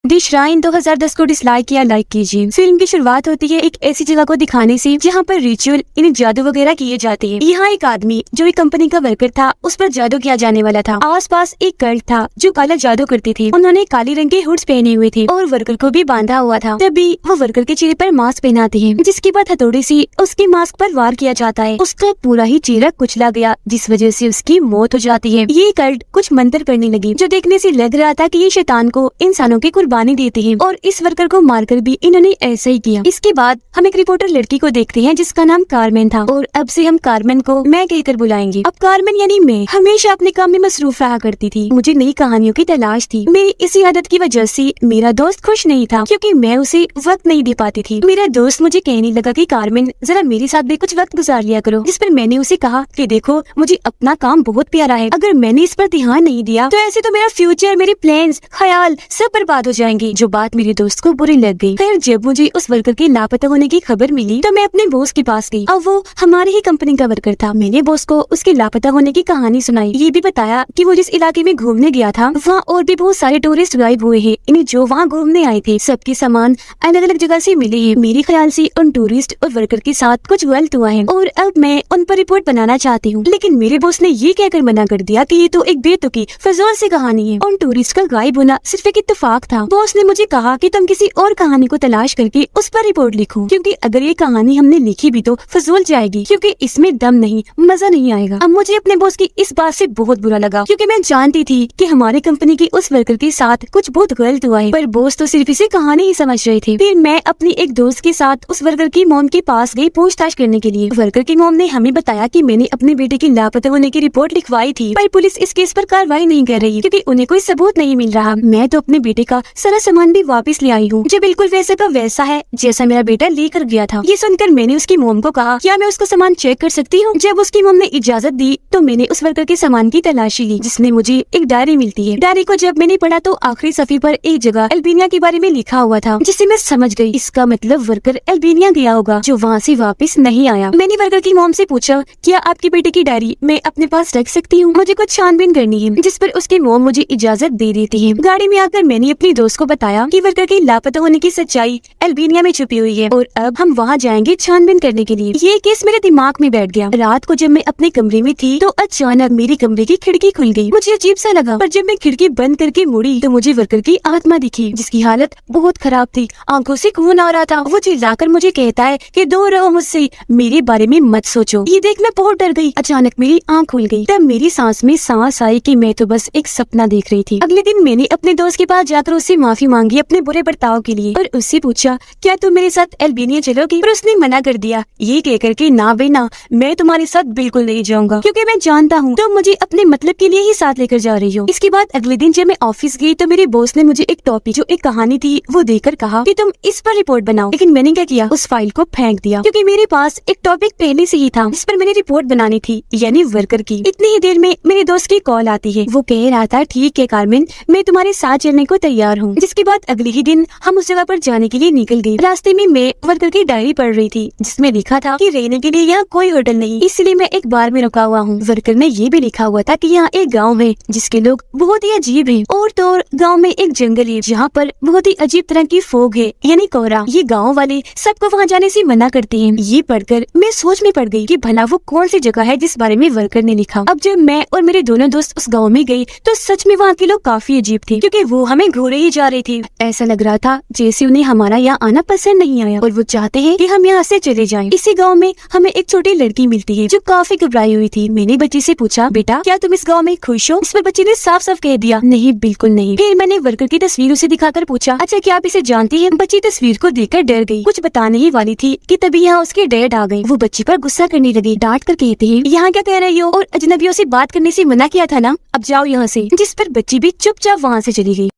दी shrine 2010 को dislike या like कीजिए। फिल्म की शुरुआत होती है एक ऐसी जगह को दिखाने से जहाँ पर रिचुअल यानी जादू वगैरह किए जाते हैं। यहाँ एक आदमी जो एक कंपनी का वर्कर था, उस पर जादू किया जाने वाला था। आसपास एक कल्ट था जो काला जादू करती थी। उन्होंने काले रंग के हुड्स पहने हुए थे और वर्कर को भी बांधा हुआ था। तभी वो वर्कर के चेहरे पर मास्क पहनाते हैं, जिसके बाद हथौड़ी से उसके मास्क पर वार किया जाता है। उसका पूरा ही चेहरा कुचला गया, जिस वजह से उसकी मौत हो जाती है। ये कल्ट कुछ मंत्र करने लगी, जो देखने से लग रहा था कि ये शैतान को इंसानों की कुर्बानी देते हैं, और इस वर्कर को मारकर भी इन्होंने ऐसा ही किया। इसके बाद हम एक रिपोर्टर लड़की को देखते हैं जिसका नाम कार्मेन था, और अब से हम कार्मेन को मैं कहकर बुलाएंगे। अब कार्मेन यानी मैं हमेशा अपने काम में मसरूफ रहा करती थी। मुझे नई कहानियों की तलाश थी। मेरी इसी आदत की वजह से मेरा दोस्त खुश नहीं था, क्योंकि मैं उसे वक्त नहीं दे पाती थी। मेरा दोस्त मुझे कहने लगा कि कार्मेन जरा मेरे साथ भी कुछ वक्त गुजार लिया करो, जिस पर मैंने उसे कहा कि देखो, मुझे अपना काम बहुत प्यारा है, अगर मैंने इस पर ध्यान नहीं दिया तो ऐसे तो मेरा फ्यूचर, मेरे प्लान्स, ख्याल सब बर्बाद हो जाएंगे। जो बात मेरे दोस्त को बुरी लग गई। फिर जब मुझे उस वर्कर के लापता होने की खबर मिली तो मैं अपने बॉस के पास गई। अब वो हमारी ही कंपनी का वर्कर था। मैंने बॉस को उसके लापता होने की कहानी सुनाई। ये भी बताया कि वो जिस इलाके में घूमने गया था वहाँ और भी बहुत सारे टूरिस्ट गायब हुए हैं। इन्हें जो वहाँ घूमने आए थे सबके सामान अलग अलग जगह से मिले हैं। मेरे ख्याल से उन टूरिस्ट और वर्कर के साथ कुछ गलत हुआ है और अब मैं उन पर रिपोर्ट बनाना चाहती हूँ। लेकिन मेरे बॉस ने ये कहकर मना कर दिया कि ये तो एक बेतुकी फजूल सी कहानी है। उन टूरिस्ट का गायब होना सिर्फ एक इत्तेफाक था। बॉस ने मुझे कहा कि तुम किसी और कहानी को तलाश करके उस पर रिपोर्ट लिखो, क्योंकि अगर ये कहानी हमने लिखी भी तो फजूल जाएगी, क्योंकि इसमें दम नहीं, मजा नहीं आएगा। अब मुझे अपने बॉस की इस बात से बहुत बुरा लगा, क्योंकि मैं जानती थी कि हमारी कंपनी की उस वर्कर के साथ कुछ बहुत गलत हुआ है, पर बॉस तो सिर्फ इसे कहानी ही समझ रहे थे। फिर मैं अपनी एक दोस्त के साथ उस वर्कर की मॉम के पास गई पूछताछ करने के लिए। वर्कर की मॉम ने हमें बताया कि मैंने अपने बेटे की लापता होने की रिपोर्ट लिखवाई थी, पर पुलिस इस केस पर कार्रवाई नहीं कर रही, क्योंकि उन्हें कोई सबूत नहीं मिल रहा। मैं तो अपने बेटे का सारा सामान भी वापस ले आई हूँ, जो बिल्कुल वैसे का वैसा है जैसा मेरा बेटा लेकर गया था। ये सुनकर मैंने उसकी मोम को कहा, क्या मैं उसका सामान चेक कर सकती हूँ? जब उसकी मोम ने इजाजत दी तो मैंने उस वर्कर के सामान की तलाशी ली, जिसमें मुझे एक डायरी मिलती है। डायरी को जब मैंने पढ़ा तो आखिरी सफ़े पर एक जगह अल्बानिया के बारे में लिखा हुआ था, जिससे मैं समझ गई इसका मतलब वर्कर अल्बानिया गया होगा, जो वहाँ से वापस नहीं आया। मैंने वर्कर की मोम से पूछा, क्या आपके बेटे की डायरी मैं अपने पास रख सकती हूँ? मुझे कुछ छानबीन करनी है, जिस पर उसकी मोम मुझे इजाजत दे देती है। गाड़ी में आकर मैंने अपनी दोस्त को बताया कि वर्कर के लापता होने की सच्चाई अल्बानिया में छुपी हुई है, और अब हम वहाँ जाएंगे छानबीन करने के लिए। ये केस मेरे दिमाग में बैठ गया। रात को जब मैं अपने कमरे में थी तो अचानक मेरे कमरे की खिड़की खुल गई। मुझे अजीब सा लगा, पर जब मैं खिड़की बंद करके मुड़ी तो मुझे वर्कर की आत्मा दिखी, जिसकी हालत बहुत खराब थी। आंखों से खून आ रहा था। वो चिल्लाकर मुझे कहता है कि दूर रहो मुझसे, मेरे बारे में मत सोचो। ये देख मैं बहुत डर गई। अचानक मेरी आंख खुल गई, तब मेरी सांस में सांस आई कि मैं तो बस एक सपना देख रही थी। अगले दिन मैंने अपने दोस्त के पास जाकर उससे माफी मांगी अपने बुरे बर्ताव के लिए, और उससे पूछा, क्या तुम मेरे साथ अल्बानिया चलोगी? पर उसने मना कर दिया, ये कहकर के ना बेना, मैं तुम्हारे साथ बिल्कुल नहीं जाऊंगा, क्योंकि मैं जानता हूँ तुम मुझे अपने मतलब के लिए ही साथ लेकर जा रही हो। इसके बाद अगले दिन जब मैं ऑफिस गई तो मेरे बॉस ने मुझे एक टॉपिक जो एक कहानी थी वो देकर कहा कि तुम इस पर रिपोर्ट बनाओ। लेकिन मैंने क्या किया, उस फाइल को फेंक दिया, क्योंकि मेरे पास एक टॉपिक पहले से ही था जिस पर मैंने रिपोर्ट बनानी थी, यानी वर्कर की। इतनी ही देर में मेरे दोस्त की कॉल आती है। वो कह रहा था, ठीक है कार्मेन, मैं तुम्हारे साथ चलने को तैयार हूँ। जिसके बाद अगले ही दिन हम उस जगह पर जाने के लिए निकल गए। रास्ते में मैं वर्कर की डायरी पढ़ रही थी, जिसमें लिखा था कि रहने के लिए यहाँ कोई होटल नहीं, इसलिए मैं एक बार में रुका हुआ हूँ। वर्कर ने ये भी लिखा हुआ था कि यहाँ एक गांव है जिसके लोग बहुत ही अजीब हैं, और तो और गांव में एक जंगल है जहाँ पर बहुत ही अजीब तरह की फोग है, यानी कोहरा। ये गांव वाले सबको वहाँ जाने से मना करते हैं। ये पढ़कर मैं सोच में पड़ गई कि भला वो कौन सी जगह है जिस बारे में वर्कर ने लिखा। अब जब मैं और मेरे दोनों दोस्त उस गाँव में गए तो सच में वहाँ के लोग काफी अजीब थे, क्योंकि वो हमें घूरे ही जा रहे थे। ऐसा लग रहा था जैसे उन्हें हमारा यहाँ आना पसंद नहीं आया, और वो चाहते हैं कि हम यहाँ से चले जाएं। इसी गांव में हमें एक छोटी लड़की मिलती है जो काफी घबराई हुई थी। मैंने बच्ची से पूछा, बेटा क्या तुम इस गांव में खुश हो? इस पर बच्ची ने साफ साफ कह दिया, नहीं बिल्कुल नहीं। फिर मैंने वर्कर की तस्वीर उसे दिखाकर पूछा, अच्छा क्या आप इसे जानती है? बच्ची तस्वीर को देखकर डर गई। कुछ बताने ही वाली थी कि तभी यहाँ उसके डैड आ गए। वो बच्ची पर गुस्सा करने लगे, डांट कर कहते हैं, यहाँ क्या कह रही हो, और अजनबियों से बात करने से मना किया था ना, अब जाओ यहाँ से। जिस पर बच्ची भी चुपचाप वहाँ से चली गई।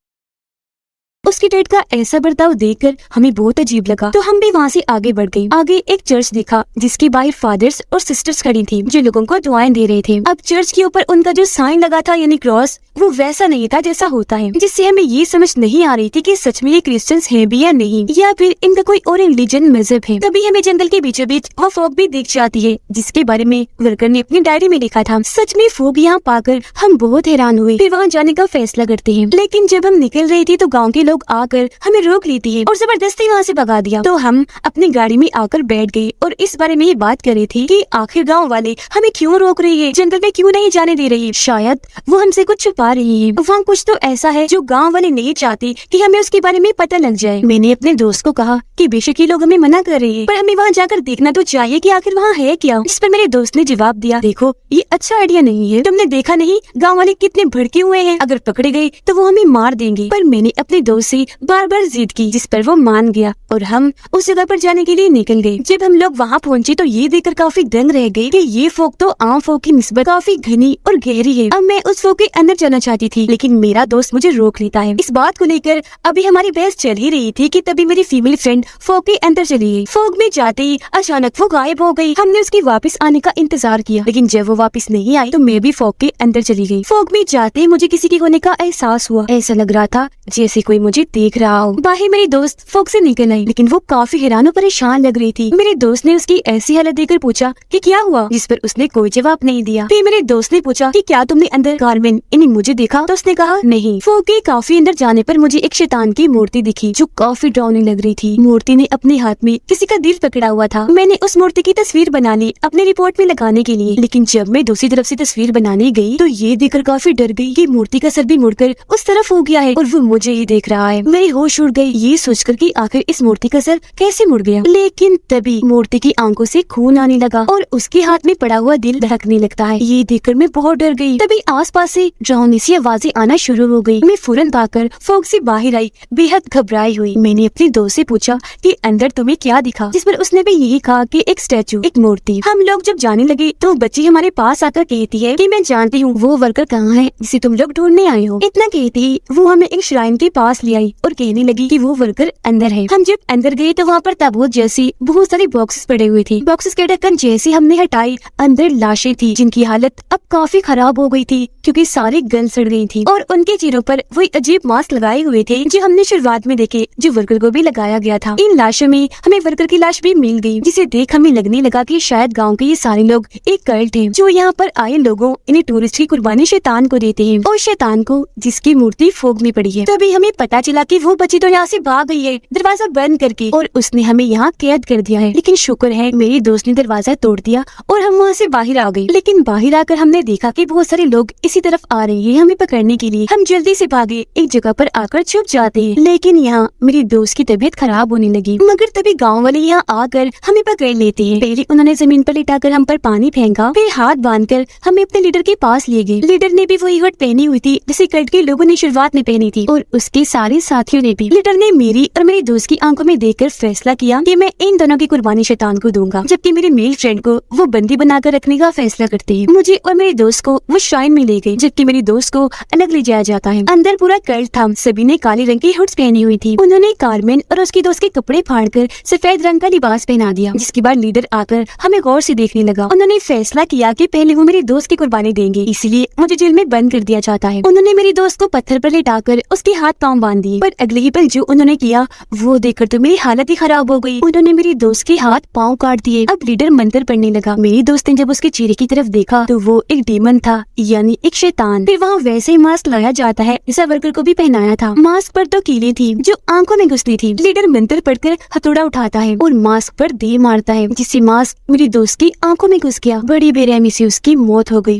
उसके डैड का ऐसा बर्ताव देखकर हमें बहुत अजीब लगा, तो हम भी वहाँ से आगे बढ़ गए। आगे एक चर्च दिखा जिसके बाहर फादर्स और सिस्टर्स खड़ी थी जो लोगों को दुआएं दे रहे थे। अब चर्च के ऊपर उनका जो साइन लगा था यानी क्रॉस, वो वैसा नहीं था जैसा होता है, जिससे हमें ये समझ नहीं आ रही थी कि सच में ये क्रिश्चियंस हैं भी या नहीं, या फिर इनका कोई और रिलीजन मजहब है। तभी हमें जंगल के बीचों बीच वो फॉग भी दिख जाती है, जिसके बारे में वर्कर ने अपनी डायरी में लिखा था। सच में फॉग यहाँ पाकर हम बहुत हैरान हुए, फिर वहाँ जाने का फैसला करते हैं। लेकिन जब हम निकल रहे थे तो गाँव के लोग आकर हमें रोक लेती है और जबरदस्ती वहाँ से भगा दिया। तो हम अपनी गाड़ी में आकर बैठ गए और इस बारे में ये बात कर रही थी कि आखिर गाँव वाले हमें क्यों रोक रही है, जंगल में क्यों नहीं जाने दे रही। शायद वो हमसे कुछ छुपा रही है, वहाँ कुछ तो ऐसा है जो गाँव वाले नहीं चाहते कि हमें उसके बारे में पता लग जाए। मैंने अपने दोस्त को कहा कि बेशक ये लोग हमें मना कर रहे हैं, पर हमें वहाँ जाकर देखना तो चाहिए कि आखिर वहाँ है क्या। जिस पर मेरे दोस्त ने जवाब दिया, देखो ये अच्छा आइडिया नहीं है, तुमने देखा नहीं गाँव वाले कितने भड़के हुए हैं, अगर पकड़े गए तो वो हमें मार देंगे। पर मैंने अपने दोस्त से बार बार जिद की, जिस पर वो मान गया और हम उस जगह पर जाने के लिए निकल गए। जब हम लोग वहाँ पहुँचे तो ये देखकर काफी दंग रह गए कि ये फॉग तो आम फॉग की निस्बत काफी घनी और गहरी है। अब मैं उस फॉग के अंदर जाना चाहती थी, लेकिन मेरा दोस्त मुझे रोक लेता है। इस बात को लेकर अभी हमारी बहस चल ही रही थी कि तभी मेरी फीमेल फ्रेंड फॉग के अंदर चली गई। फॉग में जाते ही अचानक वो गायब हो गई। हमने उसके वापस आने का इंतजार किया, लेकिन जब वो वापस नहीं आई तो मैं भी फॉग के अंदर चली गई। फॉग में जाते ही मुझे किसी के होने का एहसास हुआ, ऐसा लग रहा था जैसे कोई मुझे देख रहा हो। बाहर मेरी दोस्त फॉग से निकल आई, लेकिन वो काफी हैरान और परेशान लग रही थी। मेरे दोस्त ने उसकी ऐसी हालत देखकर पूछा कि क्या हुआ, जिस पर उसने कोई जवाब नहीं दिया। फिर मेरे दोस्त ने पूछा कि क्या तुमने अंदर कारमेन इन्हें मुझे देखा, तो उसने कहा नहीं। फॉग के काफी अंदर जाने पर मुझे एक शैतान की मूर्ति दिखी जो काफी डरावनी लग रही थी। मूर्ति ने अपने हाथ में किसी का दिल पकड़ा हुआ था। मैंने उस मूर्ति की तस्वीर बना ली अपने रिपोर्ट में लगाने के लिए, लेकिन जब मैं दूसरी तरफ से तस्वीर बनाने गई तो ये देखकर काफी डर गई कि मूर्ति का सर भी मुड़कर उस तरफ हो गया है और वो मुझे ही देख रहा है। मेरी होश उड़ गई ये सोचकर कि आखिर इस मूर्ति का सर कैसे मुड़ गया। लेकिन तभी मूर्ति की आंखों से खून आने लगा और उसके हाथ में पड़ा हुआ दिल धड़कने लगता है। ये देखकर मैं बहुत डर गई। तभी आसपास से डरावनी सी आवाजें आना शुरू हो गई। मैं फौरन भागकर फॉग से बाहर आई, बेहद घबराई हुई। मैंने अपने दोस्त से पूछा कि अंदर तुम्हें क्या दिखा, जिस पर उसने भी यही कहा कि एक स्टैचू, एक मूर्ति। हम लोग जब जाने लगे तो बच्ची हमारे पास आकर कहती है कि मैं जानती हूँ वो वर्कर कहाँ है जिसे तुम लोग ढूंढने आए हो। इतना कहती ही वो हमें एक श्राइन के पास ले आई और कहने लगी कि वो वर्कर अंदर है। हम जब अंदर गए तो वहाँ पर ताबूत जैसी बहुत सारी बॉक्सेस पड़े हुए थे। बॉक्सेस के ढक्कन जैसे हमने हटाई, अंदर लाशें थी जिनकी हालत अब काफी खराब हो गई थी क्योंकि सारी गल सड़ गई थी और उनके चेहरों पर वही अजीब मास्क लगाए हुए थे जो हमने शुरुआत में देखे, जो वर्कर को भी लगाया गया था। इन लाशों में हमें वर्कर की लाश भी मिल गई, जिसे देख हमें लगने लगा कि शायद गांव के ये सारे लोग एक कल्ट हैं जो यहाँ पर आए लोगों इन्हें टूरिस्ट की कुर्बानी शैतान को देते हैं और शैतान को जिसकी मूर्ति फॉग में पड़ी है। तभी हमें पता चला कि वो बच्ची तो यहाँ से भाग गई है दरवाजा बंद करके और उसने हमें यहाँ कैद कर दिया है। लेकिन शुक्र है मेरी दोस्त ने दरवाजा तोड़ दिया और हम वहाँ से बाहर आ गए। लेकिन बाहर आकर हमने देखा कि बहुत सारे लोग इसी तरफ आ रहे हैं हमें पकड़ने के लिए। हम जल्दी से भागे, एक जगह पर आकर छुप जाते हैं। लेकिन यहाँ मेरी दोस्त की तबीयत खराब होने लगी, मगर तभी गाँव वाले यहाँ आकर हमें पकड़ लेते हैं। पहले उन्होंने जमीन पर लिटाकर हम पर पानी फेंका, फिर हाथ बांधकर हमें अपने लीडर के पास ले गए। लीडर ने भी वही हट पहनी हुई थी जिसे कल्ट के लोगों ने शुरुआत में पहनी थी और उसके सारे साथियों ने भी। लीडर ने मेरी और मेरी दोस्त की आंखों में देखकर फैसला किया कि मैं इन दोनों की कुर्बानी शैतान को दूंगा, जबकि मेरे मेल फ्रेंड को वो बंदी बनाकर रखने का फैसला करते हैं। मुझे और मेरे दोस्त को वो श्राइन में ले गए, जबकि मेरी दोस्त को अलग ले जाया जाता है। अंदर पूरा कल्ट था, सभी ने काले रंग की हुड्स पहनी हुई थी। उन्होंने कारमेन और उसकी दोस्त के कपड़े फाड़कर सफेद रंग का लिबास पहना दिया, जिसके बाद लीडर आकर हमें गौर से देखने लगा। उन्होंने फैसला किया कि पहले वो मेरी दोस्त की कुर्बानी देंगे, इसलिए मुझे जेल में बंद कर दिया जाता है। उन्होंने मेरी दोस्त को पत्थर पर लिटाकर उसके हाथ पांव बांध दिए, पर अगले ही पल जो उन्होंने किया वो देखकर तो मेरी हालत ही खराब हो गई। उन्होंने मेरी दोस्त के हाथ पांव काट दिए। अब लीडर मंत्र पढ़ने लगा। मेरी दोस्त ने जब उसके चेहरे की तरफ देखा तो वो एक डीमन था, यानी एक शैतान। फिर वहाँ वैसे ही मास्क लाया जाता है जैसा वर्कर को भी पहनाया था। मास्क पर तो कीलें थी जो आंखों में घुसती थी। लीडर मंत्र पढ़कर हथौड़ा उठाता है और मास्क पर दे मारता है, जिससे मास्क मेरी दोस्त की आंखों में घुस गया। बड़ी बेरहमी से उसकी मौत हो गई।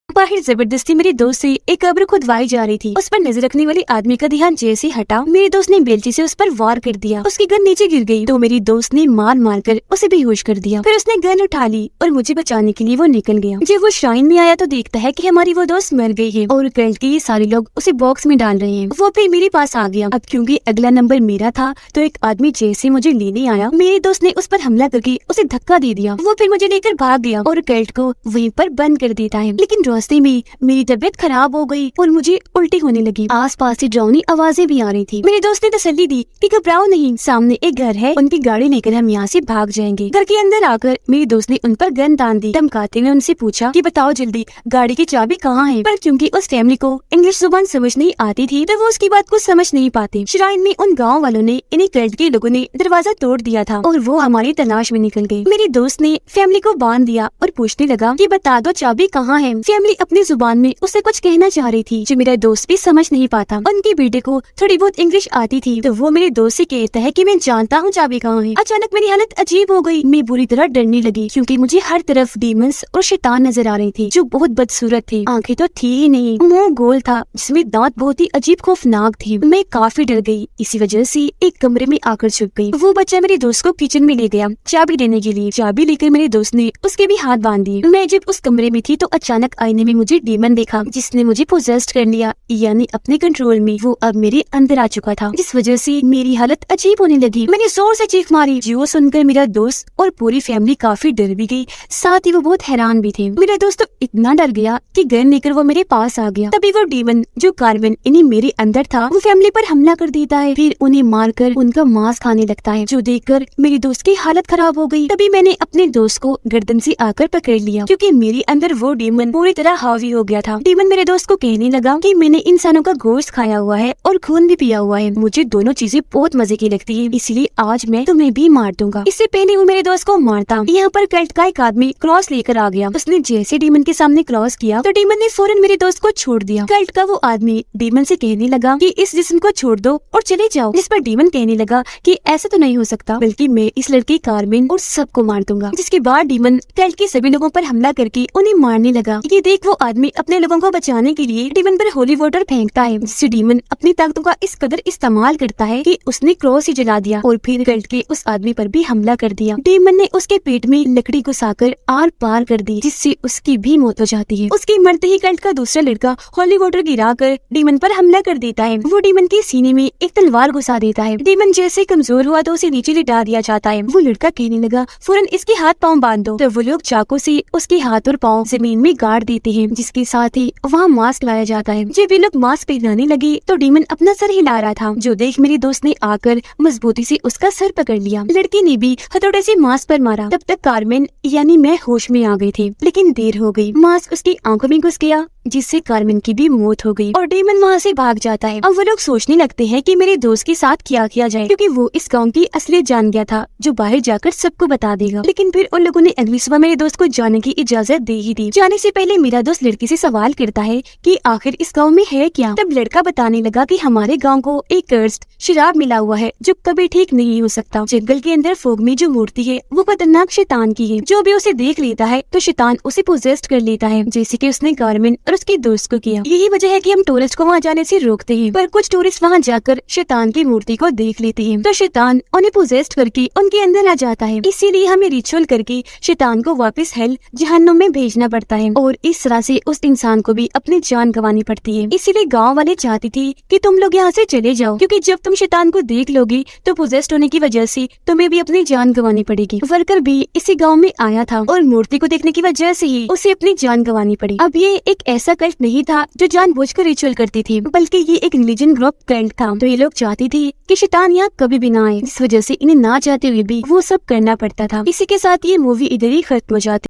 बाहर जबरदस्ती मेरी दोस्त से एक कब्र खुदवाई जा रही थी। उस पर नजर रखने वाले आदमी का ध्यान जैसे हटा, मेरी दोस्त ने बेलची से उस पर वार कर दिया। उसकी गन नीचे गिर गई तो मेरी दोस्त ने मार मार कर उसे बेहोश कर दिया। फिर उसने गन उठा ली और मुझे बचाने के लिए वो निकल गया। जब वो श्राइन में आया तो देखता है कि हमारी वो दोस्त मर गई है और कल्ट के ये सारे लोग उसे बॉक्स में डाल रहे हैं। वो फिर मेरे पास आ गया। अब क्योंकि अगला नंबर मेरा था तो एक आदमी जैसे मुझे लेने आया, मेरी दोस्त ने उस पर हमला करके उसे धक्का दे दिया। वो फिर मुझे लेकर भाग गया और कल्ट को वहीं पर बंद कर देता है। लेकिन रास्ते में मेरी तबीयत खराब हो गई और मुझे उल्टी होने लगी। आसपास से डरावनी आवाजें भी आ रही थी। मेरे दोस्त ने तसल्ली दी कि घबराओ नहीं, सामने एक घर है, उनकी गाड़ी लेकर हम यहाँ से भाग जाएंगे। घर के अंदर आकर मेरे दोस्त ने उन पर गन तान दी। धमकाते हुए उनसे पूछा कि बताओ जल्दी गाड़ी की चाबी कहाँ है। पर क्योंकि उस फैमिली को इंग्लिश जुबान समझ नहीं आती थी तो वो उसकी बात को समझ नहीं पाते। श्राइन में उन गाँव वालों ने, इन्हीं कल्ट के लोगों ने दरवाजा तोड़ दिया था और वो हमारी तलाश में निकल गए। मेरे दोस्त ने फैमिली को बांध दिया और पूछने लगा कि बता दो चाबी कहाँ है। फैमिली अपनी जुबान में उससे कुछ कहना चाह रही थी जो मेरा दोस्त भी समझ नहीं पाता। उनके बेटे को थोड़ी बहुत इंग्लिश आती थी तो वो मेरे दोस्त से कहता है कि मैं जानता हूँ चाबी कहाँ है। अचानक मेरी हालत अजीब हो गई। मैं बुरी तरह डरने लगी क्योंकि मुझे हर तरफ डीमंस और शैतान नजर आ रही थी जो बहुत बदसूरत थी। आंखें तो थी ही नहीं, मुंह गोल था जिसमें दांत बहुत ही अजीब खौफनाक थी। मैं काफी डर गई। इसी वजह से एक कमरे में आकर छुप गई। वो बच्चा मेरे दोस्त को किचन में ले गया चाबी देने के लिए। चाबी लेकर मेरे दोस्त ने उसके भी हाथ बांध दिए। मैं जब उस कमरे में थी तो अचानक आईने में मुझे डीमन देखा जिसने मुझे पोजेस्ट कर लिया, यानी अपने कंट्रोल में। वो अब मेरे अंदर आ चुका था जिस वजह से मेरी हालत अजीब होने लगी। मैंने जोर से चीख मारी जो सुनकर मेरा दोस्त और पूरी फैमिली काफी डर भी गई, साथ ही वो बहुत हैरान भी थे। मेरा दोस्त तो इतना डर गया कि गन लेकर वो मेरे पास आ गया। तभी वो डीमन जो कार्बन इन्हीं मेरे अंदर था वो फैमिली पर हमला कर देता है, फिर उन्हें मारकर उनका मांस खाने लगता है जो देखकर मेरी दोस्त की हालत खराब हो गई। तभी मैंने अपने दोस्त को गर्दन से आकर पकड़ लिया क्योंकि मेरे अंदर वो डीमन पूरी तरह हावी हो गया था। डीमन मेरे दोस्त को कहने लगा कि मैंने इंसानों का गोश्त खाया हुआ है और खून भी पिया हुआ है, मुझे दोनों चीजें बहुत मजे की लगती है, इसलिए आज मैं तुम्हें भी मार दूंगा। इससे पहले वो मेरे दोस्त को मारता, यहाँ पर कल्ट का एक आदमी क्रॉस लेकर आ गया। उसने जैसे डीमन के सामने क्रॉस किया तो डीमन ने फौरन मेरे दोस्त को छोड़ दिया। कल्ट का वो आदमी डीमन से कहने लगा कि इस जिस्म को छोड़ दो और चले जाओ, जिस पर डीमन कहने लगा कि ऐसा तो नहीं हो सकता, बल्कि मैं इस लड़की कार्मिन और सबको मार दूंगा। जिसके बाद डीमन कल्ट के सभी लोगों पर हमला करके उन्हें मारने लगा। ये देख वो आदमी अपने लोगों को बचाने के लिए डीमन पर होली वाटर फेंकता है, जिससे डीमन अपनी ताकतों का इस कदर इस्तेमाल करता है कि उसने क्रॉस ही जला दिया और फिर कल्ट के उस आदमी पर भी हमला कर दिया। डीमन ने उसके पेट में लकड़ी घुसाकर आर पार कर दी जिससे उसकी भी मौत हो जाती है। उसके मरते ही कल्ट का दूसरा लड़का होली वाटर गिराकर डीमन पर हमला कर देता है। वो डीमन के सीने में एक तलवार घुसा देता है। डीमन जैसे कमजोर हुआ तो उसे नीचे लिटा दिया जाता है। वो लड़का कहने लगा फौरन इसके हाथ पाँव बांध दो, तो वो लोग चाकू से उसके हाथ और पाँव जमीन में गाड़ देते हैं, जिसके साथ ही वहाँ मास्क लाया जाता है। जब ये लोग मास्क पहनाने लगे तो डीमन अपना सर हिला रहा था, जो देख मेरे दोस्त ने आकर मजबूती से उसका सर पकड़ लिया। लड़की ने भी हथौड़े से मास्क पर मारा। तब तक कार्मेन यानी मैं होश में आ गई थी, लेकिन देर हो गई। मास्क उसकी आंखों में घुस गया जिससे कार्मेन की भी मौत हो गई और डीमन वहाँ से भाग जाता है। अब वो लोग सोचने लगते हैं कि मेरे दोस्त के साथ क्या किया जाए, क्योंकि वो इस गांव की असलियत जान गया था जो बाहर जाकर सबको बता देगा। लेकिन फिर उन लोगों ने अगली सुबह मेरे दोस्त को जाने की इजाजत दे ही दी। जाने से पहले मेरा दोस्त लड़की से सवाल करता है कि आखिर इस गाँव में है क्या। तब लड़का बताने लगा कि हमारे गाँव को एक कर्स्ड शराब मिला हुआ है जो कभी ठीक नहीं हो सकता। जंगल के अंदर फोग में जो मूर्ति है वो खतरनाक शैतान की है, जो भी उसे देख लेता है तो शैतान उसे पोजेस्ट कर लेता है, जैसे कि उसने कार्मेन और उसके दोस्त को किया। यही वजह है कि हम टूरिस्ट को वहाँ जाने से रोकते हैं, पर कुछ टूरिस्ट वहाँ जाकर शैतान की मूर्ति को देख लेते हैं तो शैतान उन्हें पोजेस्ट करके उनके अंदर आ जाता है। इसीलिए हमें रिचुअल करके शैतान को वापस हेल जहन्नुम में भेजना पड़ता है और इस तरह से उस इंसान को भी अपनी जान गंवानी पड़ती है। इसीलिए गाँव वाले चाहते थे कि तुम लोग यहाँ से चले जाओ, क्योंकि जब तुम शैतान को देख लोगे तो पोजेस्ट होने की वजह से तुम्हें भी अपनी जान गंवानी पड़ेगी। वर्कर भी इसी गाँव में आया था और मूर्ति को देखने की वजह से ही उसे अपनी जान गंवानी पड़ी। अब ये एक ऐसा कल्ट नहीं था जो जानबूझकर रिचुअल करती थी, बल्कि ये एक रिलीजन ग्रुप कल्ट था। तो ये लोग चाहते थे कि शैतान यहाँ कभी भी ना आए, जिस वजह से इन्हें ना चाहते हुए भी वो सब करना पड़ता था। इसी के साथ ये मूवी इधर ही खत्म हो जाती।